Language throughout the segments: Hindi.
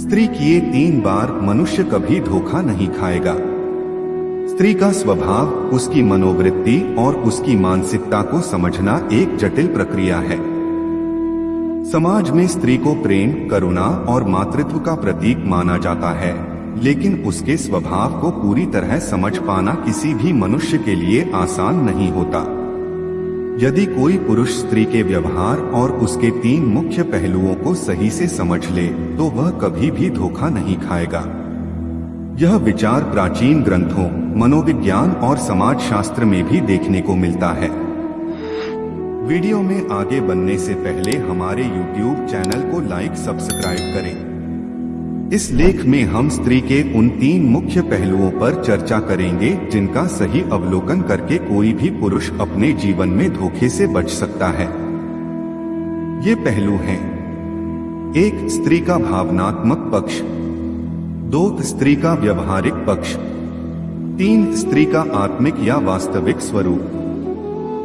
स्त्री किए 3 बार मनुष्य कभी धोखा नहीं खाएगा। स्त्री का स्वभाव, उसकी मनोवृत्ति और उसकी मानसिकता को समझना एक जटिल प्रक्रिया है। समाज में स्त्री को प्रेम, करुणा और मातृत्व का प्रतीक माना जाता है, लेकिन उसके स्वभाव को पूरी तरह समझ पाना किसी भी मनुष्य के लिए आसान नहीं होता। यदि कोई पुरुष स्त्री के व्यवहार और उसके 3 मुख्य पहलुओं को सही से समझ ले, तो वह कभी भी धोखा नहीं खाएगा। यह विचार प्राचीन ग्रंथों, मनोविज्ञान और समाजशास्त्र में भी देखने को मिलता है। वीडियो में आगे बढ़ने से पहले हमारे YouTube चैनल को लाइक, सब्सक्राइब करें। इस लेख में हम स्त्री के उन 3 मुख्य पहलुओं पर चर्चा करेंगे जिनका सही अवलोकन करके कोई भी पुरुष अपने जीवन में धोखे से बच सकता है। ये पहलू हैं: 1. स्त्री का भावनात्मक पक्ष। 2. स्त्री का व्यवहारिक पक्ष। 3. स्त्री का आत्मिक या वास्तविक स्वरूप।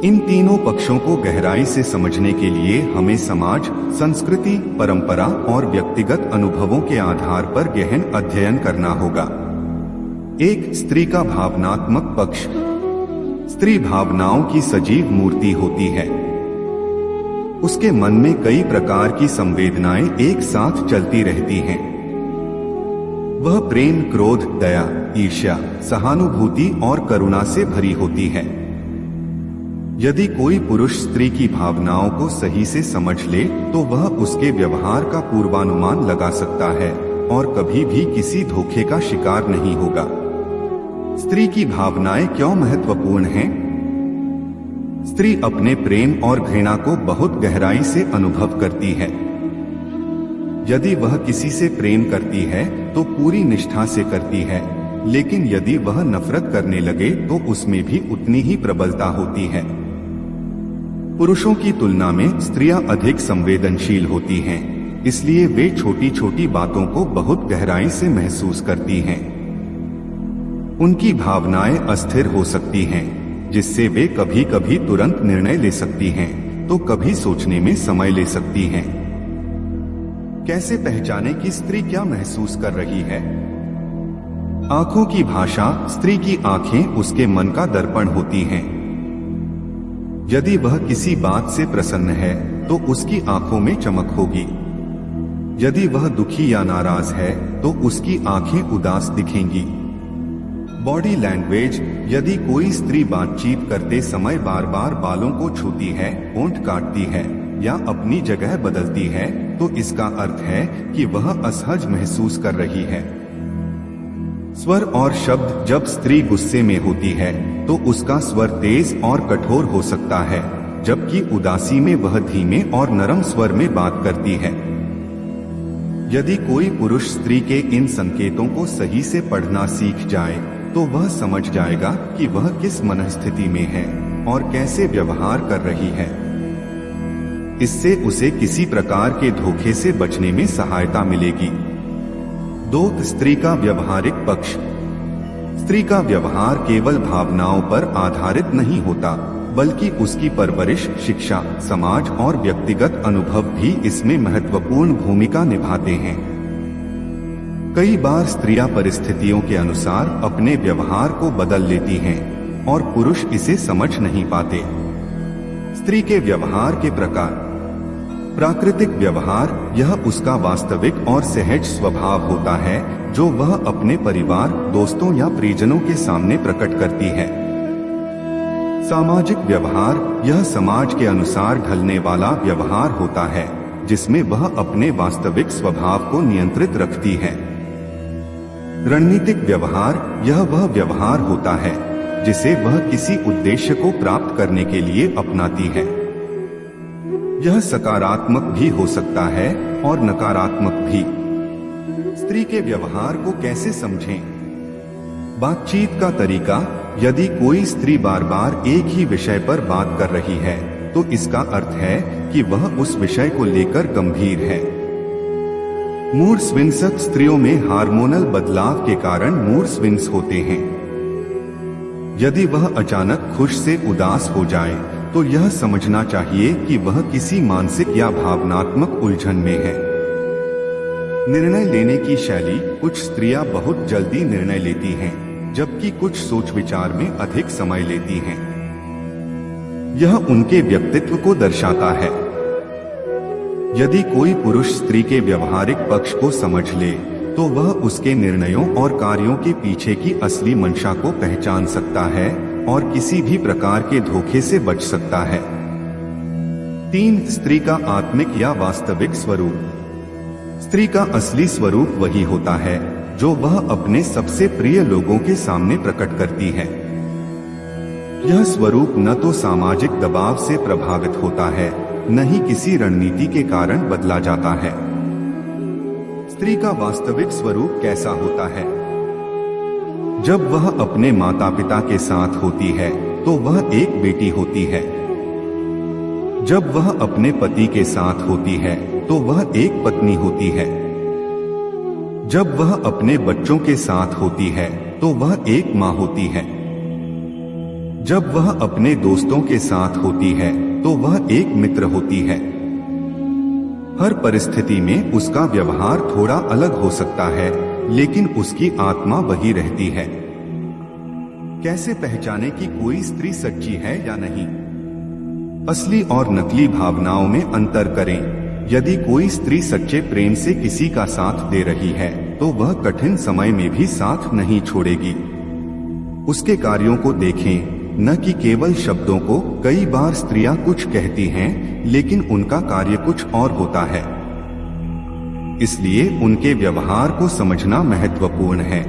इन तीनों पक्षों को गहराई से समझने के लिए हमें समाज, संस्कृति, परंपरा और व्यक्तिगत अनुभवों के आधार पर गहन अध्ययन करना होगा। 1. स्त्री का भावनात्मक पक्ष। स्त्री भावनाओं की सजीव मूर्ति होती है। उसके मन में कई प्रकार की संवेदनाएं एक साथ चलती रहती हैं। वह प्रेम, क्रोध, दया, ईर्ष्या, सहानुभूति और करुणा से भरी होती है। यदि कोई पुरुष स्त्री की भावनाओं को सही से समझ ले, तो वह उसके व्यवहार का पूर्वानुमान लगा सकता है और कभी भी किसी धोखे का शिकार नहीं होगा। स्त्री की भावनाएं क्यों महत्वपूर्ण हैं? स्त्री अपने प्रेम और घृणा को बहुत गहराई से अनुभव करती है। यदि वह किसी से प्रेम करती है तो पूरी निष्ठा से करती है, लेकिन यदि वह नफरत करने लगे तो उसमें भी उतनी ही प्रबलता होती है। पुरुषों की तुलना में स्त्रियां अधिक संवेदनशील होती हैं, इसलिए वे छोटी छोटी बातों को बहुत गहराई से महसूस करती हैं। उनकी भावनाएं अस्थिर हो सकती हैं, जिससे वे कभी कभी तुरंत निर्णय ले सकती हैं, तो कभी सोचने में समय ले सकती हैं। कैसे पहचाने कि स्त्री क्या महसूस कर रही है? आंखों की भाषा। स्त्री की आंखें उसके मन का दर्पण होती हैं। यदि वह किसी बात से प्रसन्न है तो उसकी आंखों में चमक होगी। यदि वह दुखी या नाराज है तो उसकी आंखें उदास दिखेंगी। Body language. यदि कोई स्त्री बातचीत करते समय बार बार बालों को छूती है, होंठ काटती है या अपनी जगह बदलती है, तो इसका अर्थ है कि वह असहज महसूस कर रही है। स्वर और शब्द। जब स्त्री गुस्से में होती है तो उसका स्वर तेज और कठोर हो सकता है, जबकि उदासी में वह धीमे और नरम स्वर में बात करती है। यदि कोई पुरुष स्त्री के इन संकेतों को सही से पढ़ना सीख जाए, तो वह समझ जाएगा कि वह किस मनस्थिति में है और कैसे व्यवहार कर रही है। इससे उसे किसी प्रकार के धोखे से बचने में सहायता मिलेगी। 2. स्त्री का व्यवहारिक पक्ष। स्त्री का व्यवहार केवल भावनाओं पर आधारित नहीं होता, बल्कि उसकी परवरिश, शिक्षा, समाज और व्यक्तिगत अनुभव भी इसमें महत्वपूर्ण भूमिका निभाते हैं। कई बार स्त्रियां परिस्थितियों के अनुसार अपने व्यवहार को बदल लेती हैं और पुरुष इसे समझ नहीं पाते। स्त्री के व्यवहार के प्रकार। प्राकृतिक व्यवहार। यह उसका वास्तविक और सहज स्वभाव होता है जो वह अपने परिवार, दोस्तों या परिजनों के सामने प्रकट करती है। सामाजिक व्यवहार। यह समाज के अनुसार ढलने वाला व्यवहार होता है, जिसमें वह अपने वास्तविक स्वभाव को नियंत्रित रखती है। रणनीतिक व्यवहार। यह वह व्यवहार होता है जिसे वह किसी उद्देश्य को प्राप्त करने के लिए अपनाती है। यह सकारात्मक भी हो सकता है और नकारात्मक भी। स्त्री के व्यवहार को कैसे समझें? बातचीत का तरीका। यदि कोई स्त्री बार बार एक ही विषय पर बात कर रही है, तो इसका अर्थ है कि वह उस विषय को लेकर गंभीर है। Mood swings. स्त्रियों में हार्मोनल बदलाव के कारण मूड स्विंग्स होते हैं। यदि वह अचानक खुश से उदास हो जाए, तो यह समझना चाहिए कि वह किसी मानसिक या भावनात्मक उलझन में है। निर्णय लेने की शैली, कुछ स्त्रियां बहुत जल्दी निर्णय लेती हैं, जबकि कुछ सोच विचार में अधिक समय लेती हैं। यह उनके व्यक्तित्व को दर्शाता है। यदि कोई पुरुष स्त्री के व्यवहारिक पक्ष को समझ ले, तो वह उसके निर्णयों और कार्यों के पीछे की असली मंशा को पहचान सकता है और किसी भी प्रकार के धोखे से बच सकता है। 3. स्त्री का आत्मिक या वास्तविक स्वरूप। स्त्री का असली स्वरूप वही होता है जो वह अपने सबसे प्रिय लोगों के सामने प्रकट करती है। यह स्वरूप न तो सामाजिक दबाव से प्रभावित होता है, न ही किसी रणनीति के कारण बदला जाता है। स्त्री का वास्तविक स्वरूप कैसा होता है? जब वह अपने माता पिता के साथ होती है तो वह एक बेटी होती है। जब वह अपने पति के साथ होती है तो वह एक पत्नी होती है। जब वह अपने बच्चों के साथ होती है तो वह एक माँ होती है। जब वह अपने दोस्तों के साथ होती है तो वह एक मित्र होती है। हर परिस्थिति में उसका व्यवहार थोड़ा अलग हो सकता है, लेकिन उसकी आत्मा वही रहती है। कैसे पहचाने कि कोई स्त्री सच्ची है या नहीं? असली और नकली भावनाओं में अंतर करें। यदि कोई स्त्री सच्चे प्रेम से किसी का साथ दे रही है तो वह कठिन समय में भी साथ नहीं छोड़ेगी। उसके कार्यों को देखें, न कि केवल शब्दों को। कई बार स्त्रियां कुछ कहती हैं, लेकिन उनका कार्य कुछ और होता है। इसलिए उनके व्यवहार को समझना महत्वपूर्ण है।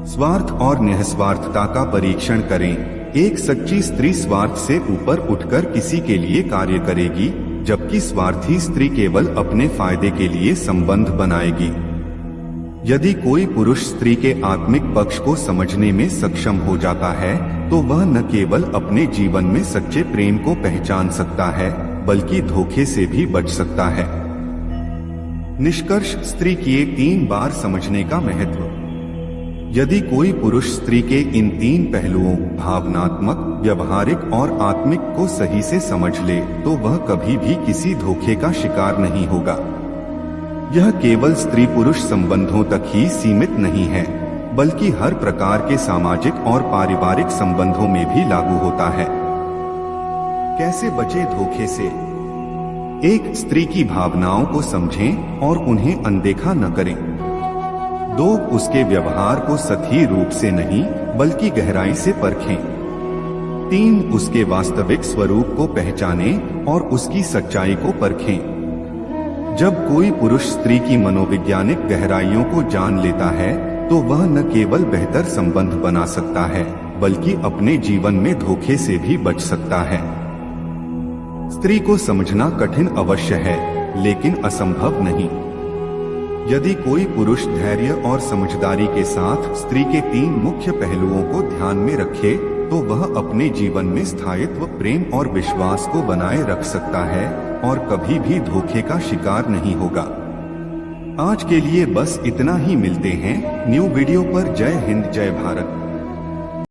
स्वार्थ और निस्वार्थता का परीक्षण करें। एक सच्ची स्त्री स्वार्थ से ऊपर उठकर किसी के लिए कार्य करेगी, जबकि स्वार्थी स्त्री केवल अपने फायदे के लिए संबंध बनाएगी। यदि कोई पुरुष स्त्री के आत्मिक पक्ष को समझने में सक्षम हो जाता है, तो वह न केवल अपने जीवन में सच्चे प्रेम को पहचान सकता है, बल्कि धोखे से भी बच सकता है। निष्कर्ष, स्त्री किए 3 बार समझने का महत्व। यदि कोई पुरुष स्त्री के इन 3 पहलुओं भावनात्मक, व्यवहारिक और आत्मिक को सही से समझ ले, तो वह कभी भी किसी धोखे का शिकार नहीं होगा। यह केवल स्त्री पुरुष संबंधों तक ही सीमित नहीं है, बल्कि हर प्रकार के सामाजिक और पारिवारिक संबंधों में भी लागू होता है। कैसे बचे धोखे से? 1. स्त्री की भावनाओं को समझें और उन्हें अनदेखा न करें। 2. उसके व्यवहार को सतही रूप से नहीं, बल्कि गहराई से परखें। 3. उसके वास्तविक स्वरूप को पहचानें और उसकी सच्चाई को परखें। जब कोई पुरुष स्त्री की मनोवैज्ञानिक गहराइयों को जान लेता है, तो वह न केवल बेहतर संबंध बना सकता है, बल्कि अपने जीवन में धोखे से भी बच सकता है। स्त्री को समझना कठिन अवश्य है, लेकिन असंभव नहीं। यदि कोई पुरुष धैर्य और समझदारी के साथ स्त्री के 3 मुख्य पहलुओं को ध्यान में रखे, तो वह अपने जीवन में स्थायित्व, प्रेम और विश्वास को बनाए रख सकता है और कभी भी धोखे का शिकार नहीं होगा। आज के लिए बस इतना ही। मिलते हैं न्यू वीडियो पर। जय हिंद, जय भारत।